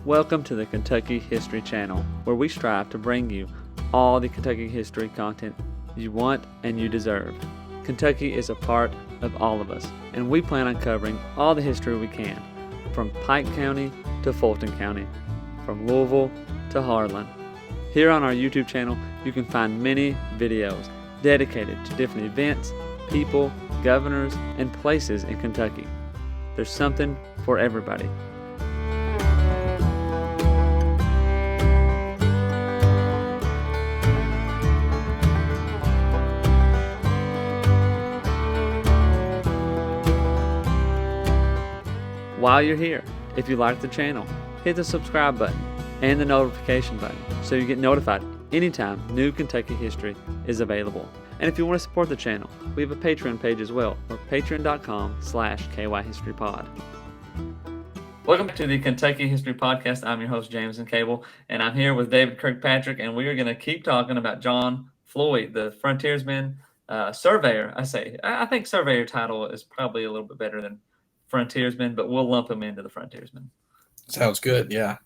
Welcome to the Kentucky History Channel, where we strive to bring you all the Kentucky history content you want and you deserve. Kentucky is a part of all of us, and we plan on covering all the history we can, from Pike County to Fulton County, from Louisville to Harlan. Here on our YouTube channel, you can find many videos dedicated to different events, people, governors, and places in Kentucky. There's something for everybody. While you're here, if you like the channel, hit the subscribe button and the notification button so you get notified anytime new Kentucky history is available. And if you want to support the channel, we have a Patreon page as well, or patreon.com/KYHistoryPod. Welcome to the Kentucky History Podcast. I'm your host, Jameson Cable, and I'm here with David Kirkpatrick, and we are going to keep talking about John Floyd, the frontiersman, surveyor. I think surveyor title is probably a little bit better than frontiersman, but we'll lump him into the frontiersman. Sounds good, yeah.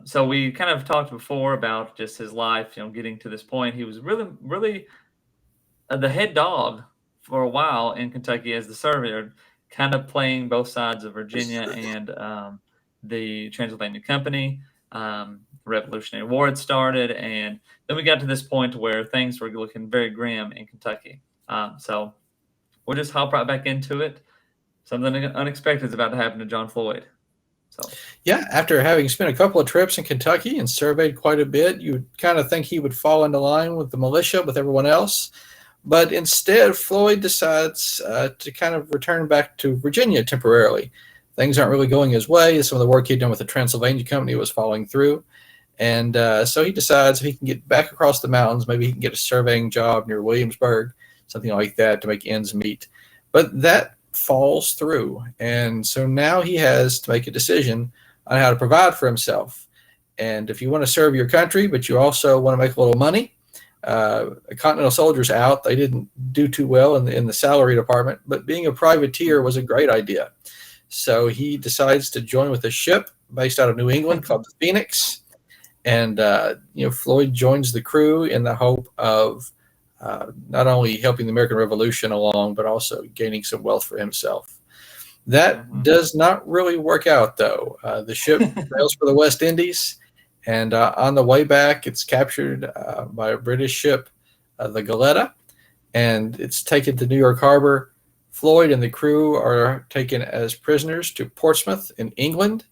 So we kind of talked before about just his life, getting to this point. He was really the head dog for a while in Kentucky as the surveyor, kind of playing both sides of Virginia and the Transylvania Company. Revolutionary War had started, and then we got to this point where things were looking very grim in Kentucky. So we'll just hop right back into it. Something unexpected is about to happen to John Floyd. Yeah, after having spent a couple of trips in Kentucky and surveyed quite a bit, you would kind of think he would fall into line with the militia, with everyone else. But instead, Floyd decides to kind of return back to Virginia temporarily. Things aren't really going his way. Some of the work he'd done with the Transylvania Company was falling through. And so he decides if he can get back across the mountains, maybe he can get a surveying job near Williamsburg, something like that, to make ends meet. But that falls through, and so now he has to make a decision on how to provide for himself. And if you want to serve your country, but you also want to make a little money, Continental soldiers out. They didn't do too well in the salary department, but being a privateer was a great idea. So he decides to join with a ship based out of New England called the Phoenix, and Floyd joins the crew in the hope of not only helping the American Revolution along, but also gaining some wealth for himself. That does not really work out, though. The ship sails for the West Indies, and on the way back, it's captured by a British ship, the Goleta, and it's taken to New York Harbor. Floyd and the crew are taken as prisoners to Portsmouth in England,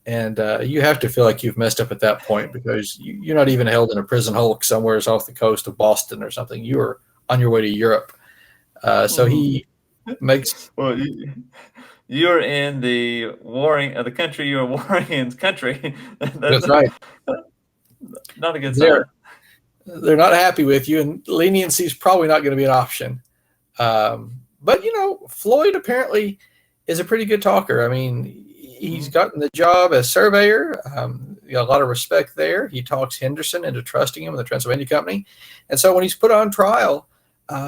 and you have to feel like you've messed up at that point, because you're not even held in a prison hulk somewhere off the coast of Boston or something. You are on your way to Europe. So he makes... Well, you're in the country you're warring in country. That's right. Not a good sign. They're not happy with you, and leniency is probably not going to be an option. But, Floyd apparently is a pretty good talker. I mean, he's gotten the job as surveyor. Got a lot of respect there. He talks Henderson into trusting him in the Transylvania Company. And so when he's put on trial,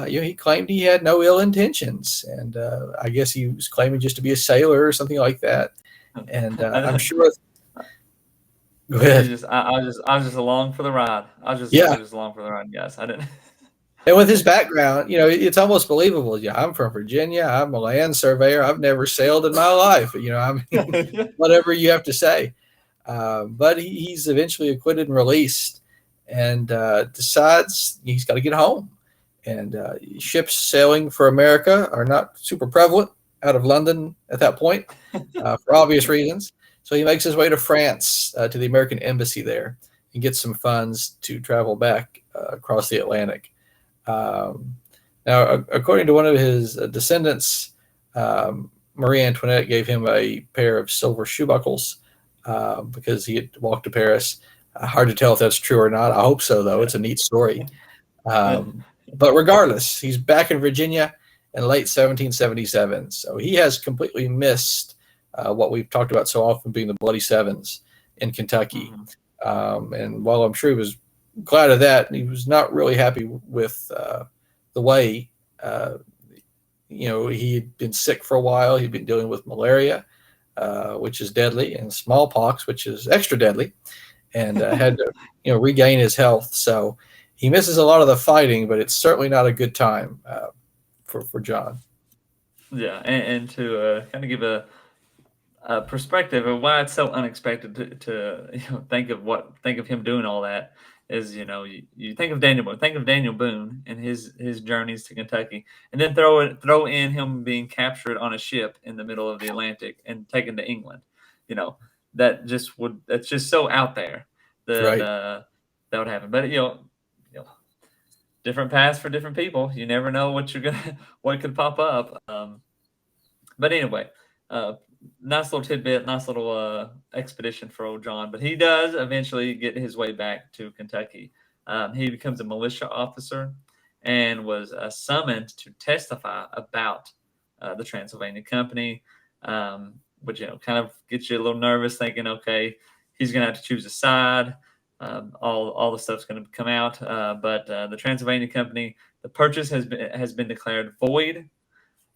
he claimed he had no ill intentions. And I guess he was claiming just to be a sailor or something like that. And I'm sure... Go ahead. I was just along for the ride. I was just along for the ride, guys. I didn't... And with his background, it's almost believable. Yeah, I'm from Virginia. I'm a land surveyor. I've never sailed in my life. Whatever you have to say. But he's eventually acquitted and released, and decides he's got to get home. And ships sailing for America are not super prevalent out of London at that point, for obvious reasons. So he makes his way to France, to the American embassy there, and gets some funds to travel back across the Atlantic. Now, according to one of his descendants, Marie Antoinette gave him a pair of silver shoe buckles because he had walked to Paris. Hard to tell if that's true or not. I hope so, though. It's a neat story. But regardless, he's back in Virginia in late 1777. So he has completely missed what we've talked about so often, being the Bloody Sevens in Kentucky. And while I'm sure he was glad of that, he was not really happy with the way he had been sick for a while. He'd been dealing with malaria. which is deadly, and smallpox, which is extra deadly, and had to regain his health. So he misses a lot of the fighting, but it's certainly not a good time for John. Yeah, and to kind of give a perspective of why it's so unexpected to think of him doing all that is, you think of Daniel Boone and his journeys to Kentucky, and then throw in him being captured on a ship in the middle of the Atlantic and taken to England. You know, that's just so out there that Right. that would happen. But different paths for different people. You never know what could pop up. But anyway, uh, nice little tidbit, nice little expedition for old John. But he does eventually get his way back to Kentucky. He becomes a militia officer and was summoned to testify about the Transylvania Company, which kind of gets you a little nervous, thinking, okay, he's going to have to choose a side. All the stuff's going to come out, but the Transylvania Company, the purchase has been declared void.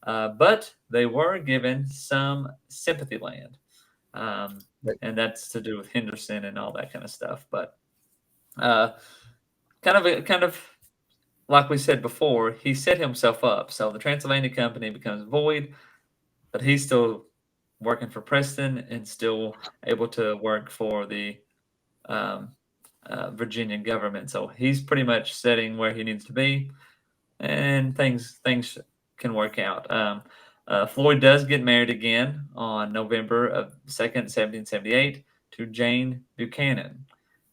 But they were given some sympathy land, Right. and that's to do with Henderson and all that kind of stuff. But uh, kind of like we said before, he set himself up. So the Transylvania Company becomes void, but he's still working for Preston and still able to work for the um, Virginian government. So he's pretty much sitting where he needs to be, and things can work out. Floyd does get married again on November of 2nd, 1778, to Jane Buchanan.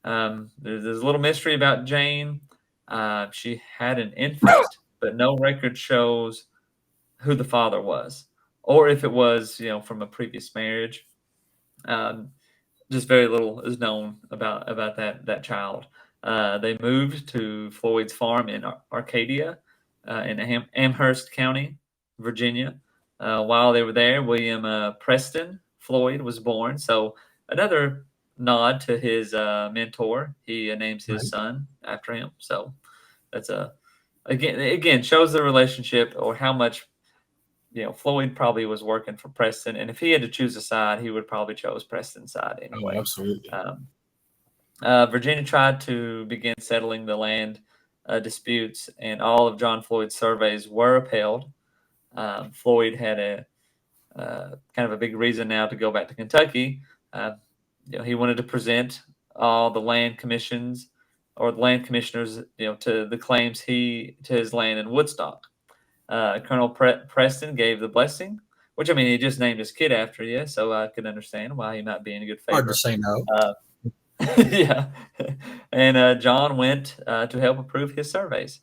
There's a little mystery about Jane. She had an infant, but no record shows who the father was, or if it was, from a previous marriage. Um, just very little is known about that child. They moved to Floyd's farm in Arcadia, in Amherst County, Virginia. While they were there, William Preston Floyd was born. So another nod to his mentor. He names his Right. son after him. So that's again shows the relationship, or how much Floyd probably was working for Preston, and if he had to choose a side, he would probably chose Preston's side Oh, anyway. absolutely. Virginia tried to begin settling the land disputes, and all of John Floyd's surveys were upheld. Floyd had a kind of a big reason now to go back to Kentucky. Uh, he wanted to present all the land commissions or the land commissioners, to the claims to his land in Woodstock. Colonel Preston gave the blessing, which, I mean, he just named his kid after you, so I could understand why he might be in a good Hard to favor. say no. Yeah, and John went to help approve his surveys.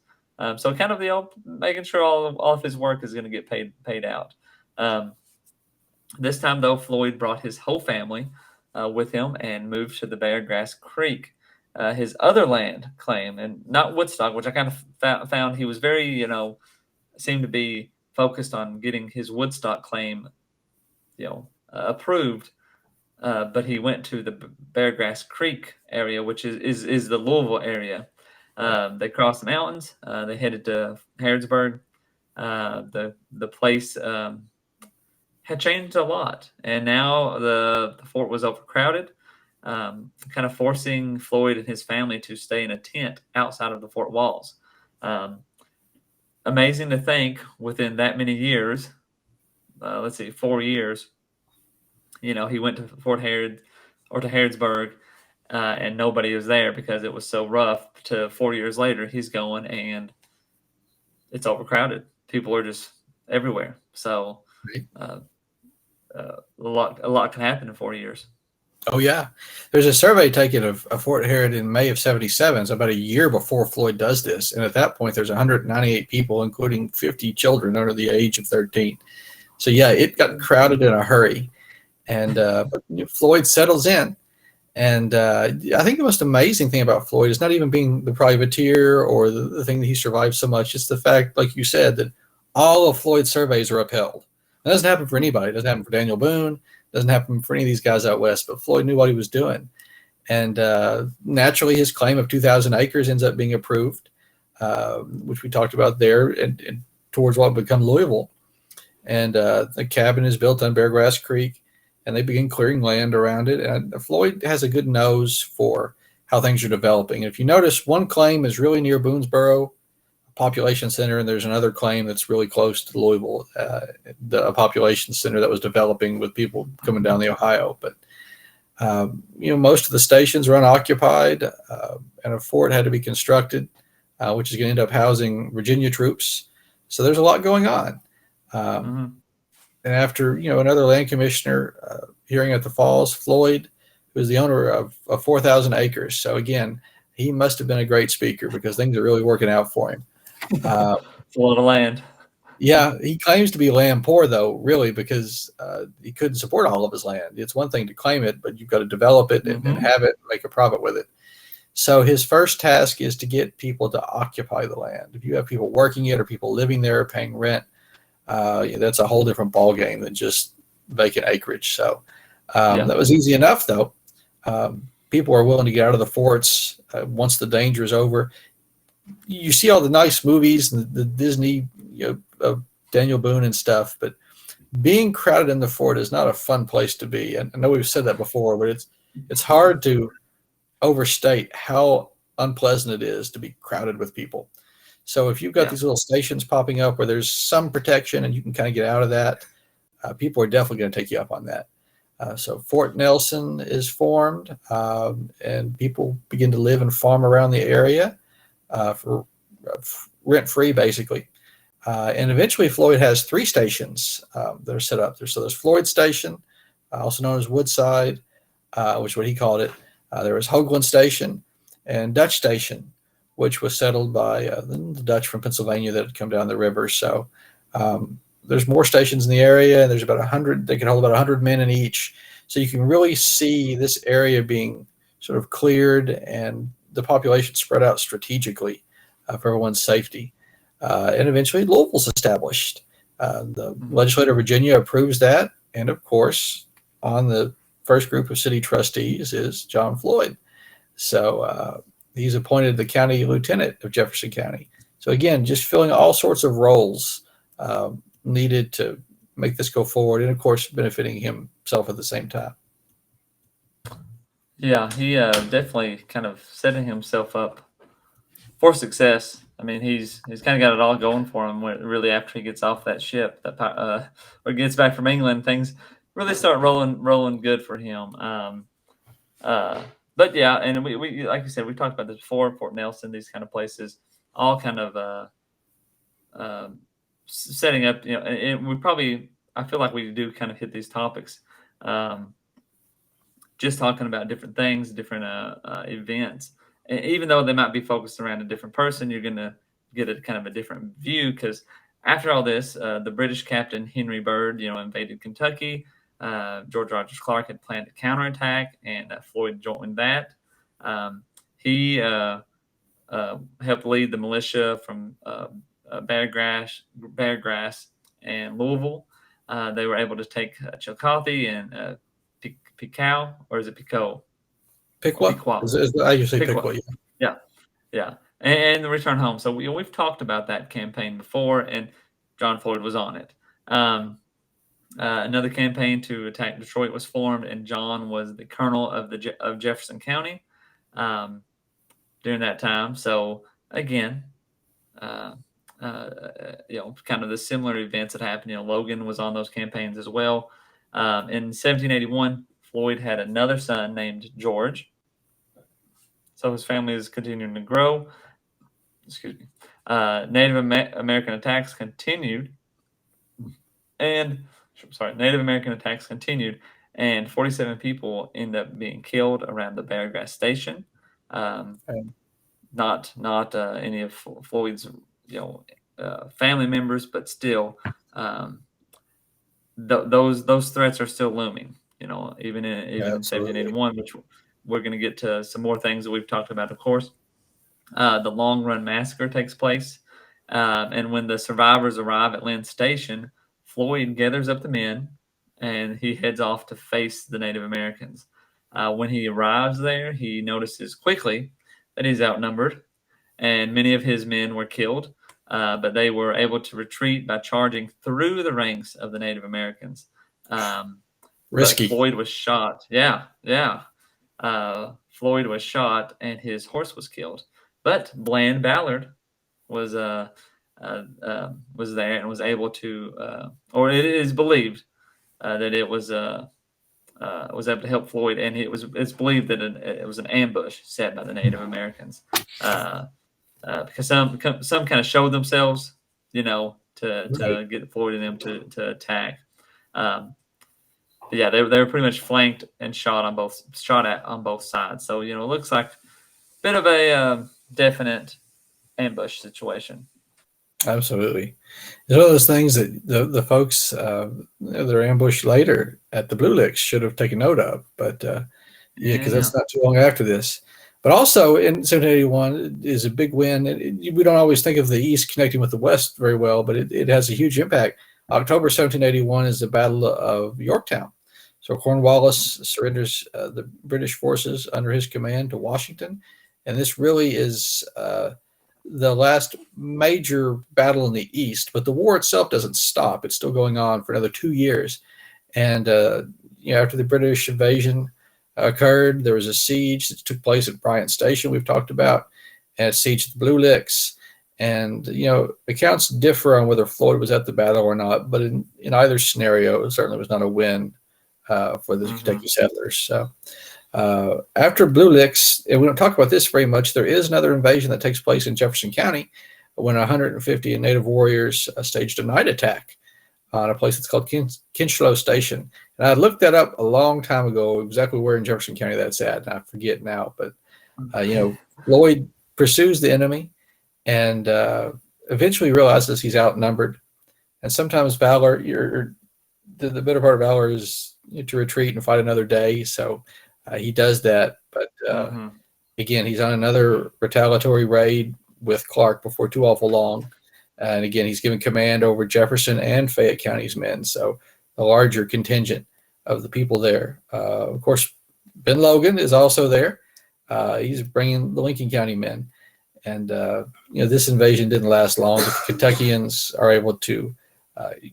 So kind of making sure all of his work is going to get paid out. This time, though, Floyd brought his whole family with him and moved to the Beargrass Creek, his other land claim, and not Woodstock, which I kind of found he was very, seemed to be focused on getting his Woodstock claim, approved. But he went to the Beargrass Creek area, which is the Louisville area. They crossed the mountains. They headed to Harrodsburg. The place had changed a lot, and now the fort was overcrowded, kind of forcing Floyd and his family to stay in a tent outside of the fort walls. Amazing to think within that many years, let's see, 4 years, he went to Fort Harrod or to Harrodsburg, and nobody was there because it was so rough. To 4 years later, he's going and it's overcrowded. People are just everywhere. So Right. a lot can happen in 4 years. Oh, yeah. There's a survey taken of Fort Harrod in May of 77, so about a year before Floyd does this. And at that point, there's 198 people, including 50 children under the age of 13. So, yeah, it got crowded in a hurry. And but Floyd settles in. And I think the most amazing thing about Floyd is not even being the privateer or the thing that he survived so much. It's the fact, like you said, that all of Floyd's surveys are upheld. That doesn't happen for anybody. It doesn't happen for Daniel Boone. Doesn't happen for any of these guys out west. But Floyd knew what he was doing. And naturally, his claim of 2,000 acres ends up being approved, which we talked about there, and towards what would become Louisville. And the cabin is built on Beargrass Creek. and they begin clearing land around it. And Floyd has a good nose for how things are developing. And if you notice, one claim is really near Boonesboro population center, and there's another claim that's really close to Louisville, the population center that was developing with people coming down the Ohio. But most of the stations are unoccupied, and a fort had to be constructed, which is going to end up housing Virginia troops. So there's a lot going on. And after another land commissioner hearing at the falls, Floyd, who was the owner of 4,000 acres. So again, he must have been a great speaker because things are really working out for him. It's a lot of land. Yeah, he claims to be land poor, though, really, because he couldn't support all of his land. It's one thing to claim it, but you've got to develop it and have it and make a profit with it. So his first task is to get people to occupy the land. If you have people working it or people living there paying rent, that's a whole different ballgame than just vacant acreage. So that was easy enough, though. People are willing to get out of the forts once the danger is over. You see all the nice movies and the Disney, of Daniel Boone and stuff, but being crowded in the fort is not a fun place to be. And I know we've said that before, but it's hard to overstate how unpleasant it is to be crowded with people. So if you've got these little stations popping up where there's some protection and you can kind of get out of that, people are definitely going to take you up on that. So Fort Nelson is formed, and people begin to live and farm around the area for rent-free, basically. And eventually Floyd has 3 stations that are set up there. So there's Floyd Station, also known as Woodside, which is what he called it. There was Hoagland Station and Dutch Station, which was settled by the Dutch from Pennsylvania that had come down the river. So there's more stations in the area, and there's about 100. They can hold about 100 men in each. So you can really see this area being sort of cleared and the population spread out strategically for everyone's safety. And eventually Louisville's established. The legislature of Virginia approves that. And of course, on the first group of city trustees is John Floyd. So he's appointed the county lieutenant of Jefferson County. So again, just filling all sorts of roles needed to make this go forward, and of course benefiting himself at the same time. Yeah, he definitely kind of setting himself up for success. I mean, he's kind of got it all going for him. Really, after he gets off that ship, or gets back from England, things really start rolling good for him. But yeah, and we like you said, we talked about this before. Fort Nelson, these kind of places, all kind of setting up. And I feel like we do kind of hit these topics. Just talking about different things, different events. And even though they might be focused around a different person, you're going to get a kind of a different view, because after all this, the British captain Henry Byrd, invaded Kentucky. George Rogers Clark had planned a counterattack, and Floyd joined that. He helped lead the militia from Beargrass and Louisville. They were able to take Chillicothe and Picow, or is it Pico? Piqua? I usually Piqua. Yeah. And the return home. So we've talked about that campaign before, and John Floyd was on it. Another campaign to attack Detroit was formed, and John was the colonel of Jefferson County during that time. So again, kind of the similar events that happened. Logan was on those campaigns as well. In 1781, Floyd had another son named George. So his family is continuing to grow. Excuse me. Native American attacks continued, and 47 people end up being killed around the Beargrass Station. Not any of Floyd's family members, but still, those threats are still looming. Even in 1781, which we're going to get to some more things that we've talked about, of course. The Long Run Massacre takes place, and when the survivors arrive at Lynn Station, Floyd gathers up the men, and he heads off to face the Native Americans. When he arrives there, he notices quickly that he's outnumbered, and many of his men were killed, but they were able to retreat by charging through the ranks of the Native Americans. but Risky. Floyd was shot. Yeah, yeah. Floyd was shot and his horse was killed. But Bland Ballard was was there and was able to, or it is believed that it was able to help Floyd, and it's believed that it was an ambush set by the Native Americans, because some kind of showed themselves, Right. to get Floyd and them to attack. Um, but yeah, they were pretty much flanked and shot at on both sides. So it looks like a bit of a definite ambush situation. Absolutely. It's one of those things that the folks that are ambushed later at the Blue Licks should have taken note of. But yeah, Yeah, because yeah. that's not too long after this. But also in 1781 is a big win. We don't always think of the East connecting with the West very well, but it has a huge impact. October 1781 is the Battle of Yorktown. So Cornwallis surrenders the British forces under his command to Washington. And this really is the last major battle in the East, but the war itself doesn't stop. It's still going on for another 2 years. And after the British invasion occurred, there was a siege that took place at Bryant Station, we've talked about, and a siege at the Blue Licks. And accounts differ on whether Floyd was at the battle or not, but in either scenario, it certainly was not a win for the Hmm. Kentucky settlers. So after Blue Licks, and we don't talk about this very much, there is another invasion that takes place in Jefferson County when 150 Native warriors staged a night attack on a place that's called Kinchlow Station. And I looked that up a long time ago, exactly where in Jefferson County that's at, and I forget now. But, Floyd pursues the enemy and eventually realizes he's outnumbered. And sometimes valor, the better part of valor is to retreat and fight another day. So he does that. But Hmm. again, he's on another retaliatory raid with Clark before too awful long. And again, he's given command over Jefferson and Fayette County's men. So a larger contingent of the people there. Of course, Ben Logan is also there. He's bringing the Lincoln County men. And, this invasion didn't last long. The Kentuckians are able to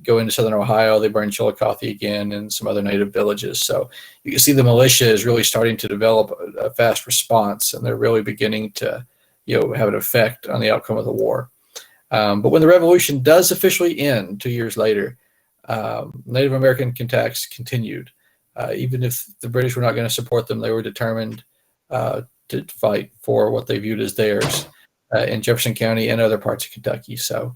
go into southern Ohio. They burn Chillicothe again and some other native villages. So you can see the militia is really starting to develop a fast response, and they're really beginning to, have an effect on the outcome of the war. But when the revolution does officially end 2 years later, Native American attacks continued. Even if the British were not going to support them, they were determined to fight for what they viewed as theirs in Jefferson County and other parts of Kentucky. So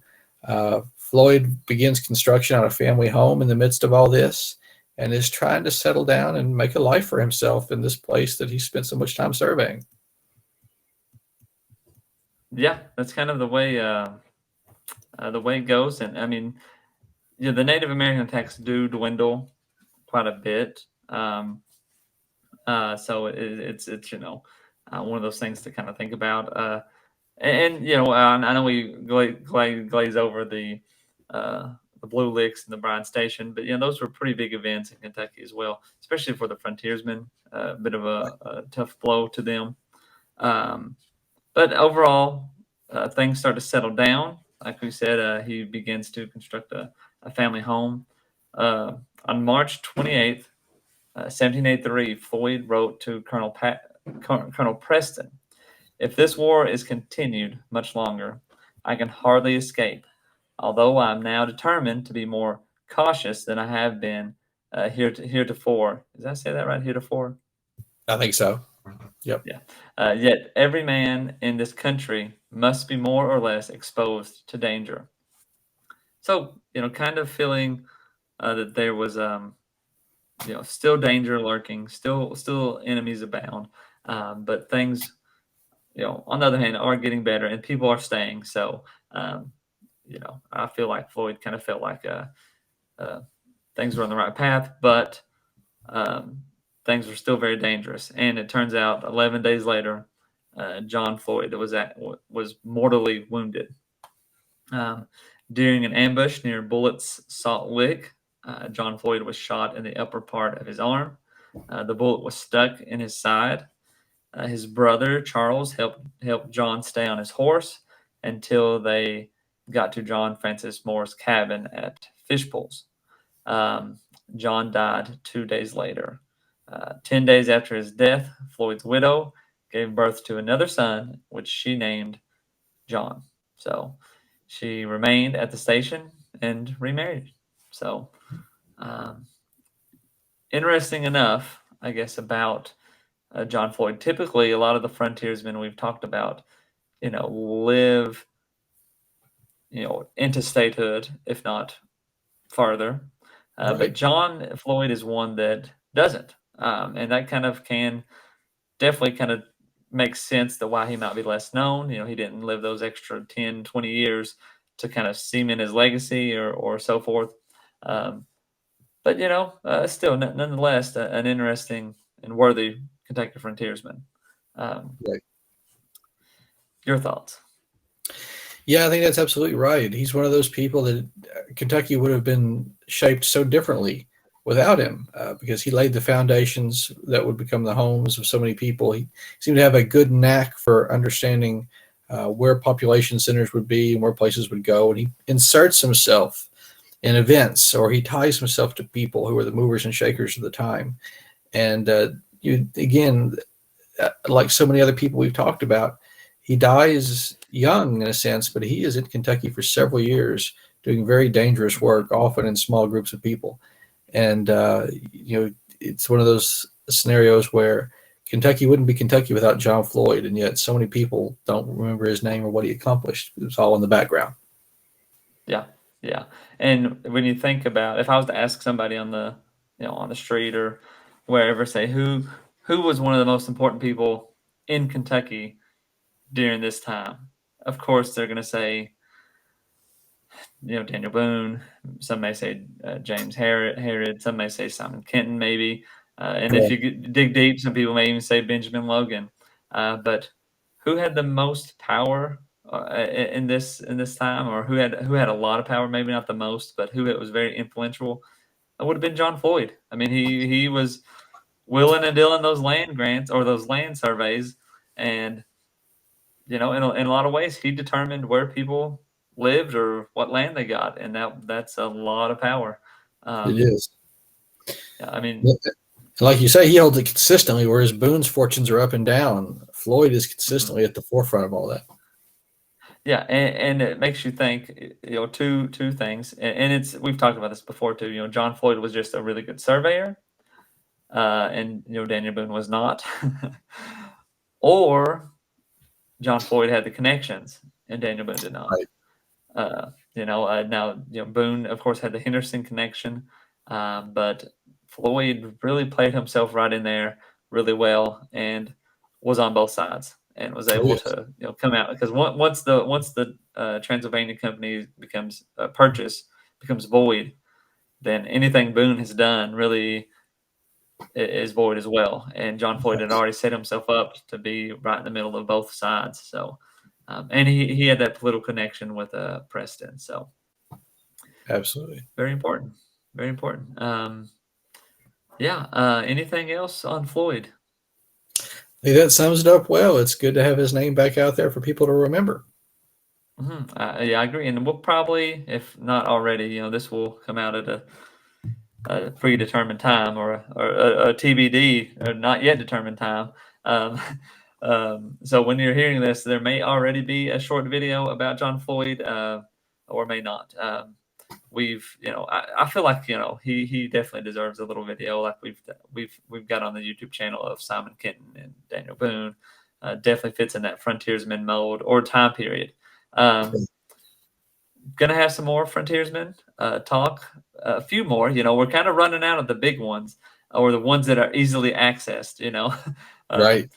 Floyd begins construction on a family home in the midst of all this and is trying to settle down and make a life for himself in this place that he spent so much time surveying. Yeah, that's kind of the way it goes. And I mean, the Native American attacks do dwindle quite a bit. So it's one of those things to kind of think about. I know we glaze over the Blue Licks and the Bryan Station, but those were pretty big events in Kentucky as well, especially for the frontiersmen. A bit of a tough blow to them. Um, but overall, things start to settle down. Like we said, he begins to construct a family home. Uh, on March 28th, 1783, Floyd wrote to Colonel Preston, "If this war is continued much longer, I can hardly escape, although I am now determined to be more cautious than I have been heretofore." Did I say that right? Heretofore? I think so. Yep. Yeah. Yet every man in this country must be more or less exposed to danger. So, kind of feeling that there was, still danger lurking, still enemies abound, but things, on the other hand, are getting better and people are staying. So, I feel like Floyd kind of felt like uh, things were on the right path, but um, things were still very dangerous. And it turns out 11 days later, John Floyd was mortally wounded um, during an ambush near Bullett's Salt Lick. John Floyd was shot in the upper part of his arm. The bullet was stuck in his side. His brother Charles helped John stay on his horse until they got to John Francis Moore's cabin at Fishpools. Um, John died 2 days later. 10 days after his death, Floyd's widow gave birth to another son, which she named John. So she remained at the station and remarried. So, um, interesting enough, I guess, about John Floyd. Typically, a lot of the frontiersmen we've talked about, live, into statehood, if not farther. But Right. John Floyd is one that doesn't. And that kind of can definitely kind of makes sense to why he might be less known. He didn't live those extra 10, 20 years to kind of cement his legacy or so forth. Um, but, still, nonetheless, an interesting and worthy Kentucky frontiersman. Um, Right. your thoughts? Yeah, I think that's absolutely right. He's one of those people that Kentucky would have been shaped so differently without him, because he laid the foundations that would become the homes of so many people. He seemed to have a good knack for understanding where population centers would be and where places would go. And he inserts himself in events, or he ties himself to people who were the movers and shakers of the time. And you again, like so many other people we've talked about, he dies young in a sense, but he is in Kentucky for several years doing very dangerous work, often in small groups of people. And it's one of those scenarios where Kentucky wouldn't be Kentucky without John Floyd, and yet so many people don't remember his name or what he accomplished. It was all in the background. Yeah, yeah. And when you think about, if I was to ask somebody on the street or wherever, say who was one of the most important people in Kentucky during this time, of course they're going to say, Daniel Boone. Some may say James Herod. Some may say Simon Kenton, maybe. And if Yeah, you dig deep, some people may even say Benjamin Logan. But who had the most power in this time, or who had a lot of power? Maybe not the most, but who it was very influential. It would have been John Floyd. I mean, he was willing and dealing those land grants or those land surveys, and in a lot of ways, he determined where people lived or what land they got, and that's a lot of power. it Um, is. yeah, I mean, And like you say, he holds it consistently, whereas Boone's fortunes are up and down. Floyd is mhm. consistently at the forefront of all that. Yeah, and it makes you think, two things, and it's we've talked about this before too. John Floyd was just a really good surveyor, and Daniel Boone was not, or John Floyd had the connections and Daniel Boone did not. Right. Now, Boone, of course, had the Henderson connection, but Floyd really played himself right in there really well and was on both sides and was Oh, able yes. to come out because once the Transylvania Company becomes purchase becomes void, then anything Boone has done really is void as well. And John Floyd had already set himself up to be right in the middle of both sides. So, and he had that political connection with Preston. So Absolutely. very important, very important. Yeah. Anything else on Floyd? Hey, that sums it up well. It's good to have his name back out there for people to remember. Yeah, I agree. And we'll probably, if not already, this will come out at a predetermined time or a TBD or not yet determined time. Um, so when you're hearing this, there may already be a short video about John Floyd, or may not. I feel like he definitely deserves a little video like we've got on the YouTube channel of Simon Kenton and Daniel Boone. Definitely fits in that frontiersman mode or time period. Um, gonna have some more frontiersmen talk. A few more. We're kind of running out of the big ones or the ones that are easily accessed. Um, Right.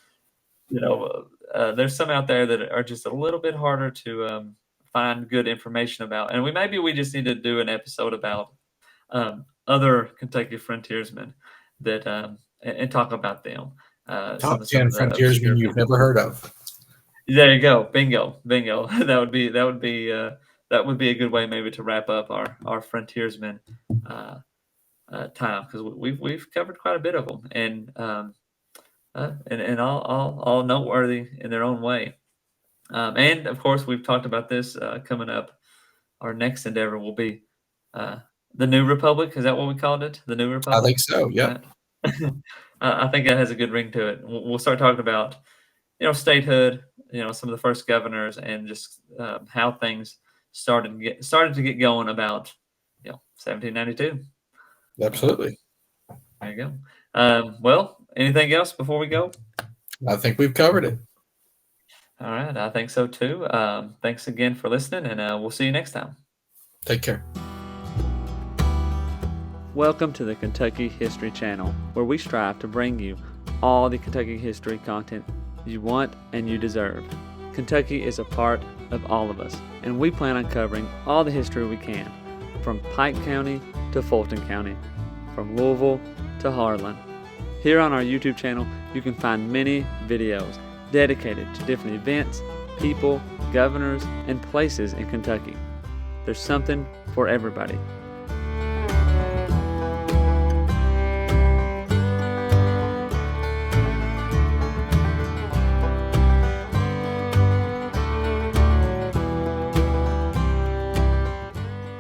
there's some out there that are just a little bit harder to find good information about, and we just need to do an episode about other Kentucky frontiersmen that and talk about them. Some Top of 10 the frontiersmen obscure you've people. never heard of. There you go. Bingo. Bingo. That would be a good way maybe to wrap up our frontiersmen uh, time because we've covered quite a bit of them and all noteworthy in their own way. And of course we've talked about this coming up. Our next endeavor will be The New Republic, is that what we called it? The New I Republic? think so. Yep. Right? I think that has a good ring to it. We'll start talking about, statehood, some of the first governors, and just how things started to get going about, 1792. Absolutely. There you go. Well, anything else before we go? I think we've covered it. All right, I think so too. Thanks again for listening, and we'll see you next time. Take care. Welcome to the Kentucky History Channel, where we strive to bring you all the Kentucky history content you want and you deserve. Kentucky is a part of all of us, and we plan on covering all the history we can, from Pike County to Fulton County, from Louisville to Harlan. Here on our YouTube channel, you can find many videos dedicated to different events, people, governors, and places in Kentucky. There's something for everybody.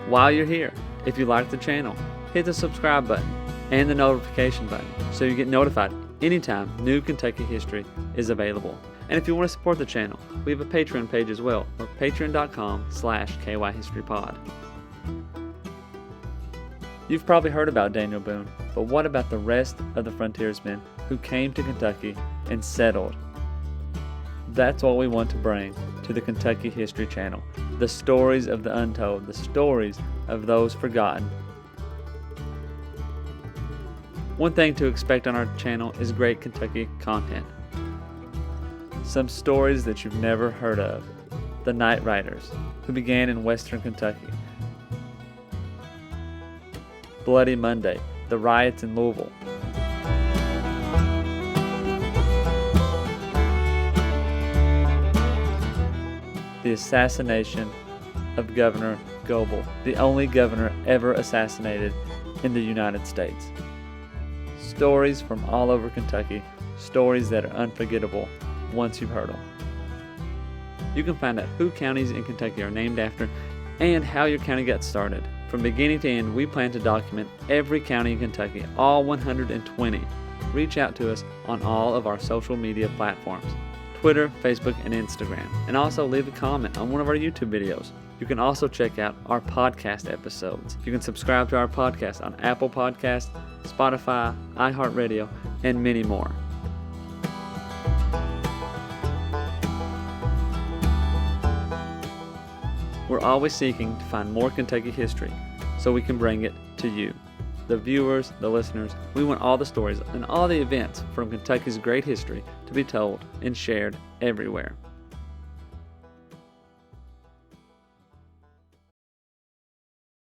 While you're here, if you like the channel, hit the subscribe button and the notification button so you get notified anytime new Kentucky history is available. And if you want to support the channel, we have a Patreon page as well, or patreon.com/kyhistorypod. You've probably heard about Daniel Boone, but what about the rest of the frontiersmen who came to Kentucky and settled? That's what we want to bring to the Kentucky History Channel. The stories of the untold, the stories of those forgotten. One thing to expect on our channel is great Kentucky content. Some stories that you've never heard of. The Night Riders, who began in western Kentucky. Bloody Monday, the riots in Louisville. The assassination of Governor Goebel, the only governor ever assassinated in the United States. Stories from all over Kentucky, stories that are unforgettable once you've heard them. You can find out who counties in Kentucky are named after and how your county got started. From beginning to end, we plan to document every county in Kentucky, all 120. Reach out to us on all of our social media platforms. Twitter, Facebook, and Instagram, and also leave a comment on one of our YouTube videos. You can also check out our podcast episodes. You can subscribe to our podcast on Apple Podcasts, Spotify, iHeartRadio, and many more. We're always seeking to find more Kentucky history so we can bring it to you. The viewers, the listeners, we want all the stories and all the events from Kentucky's great history to be told and shared everywhere.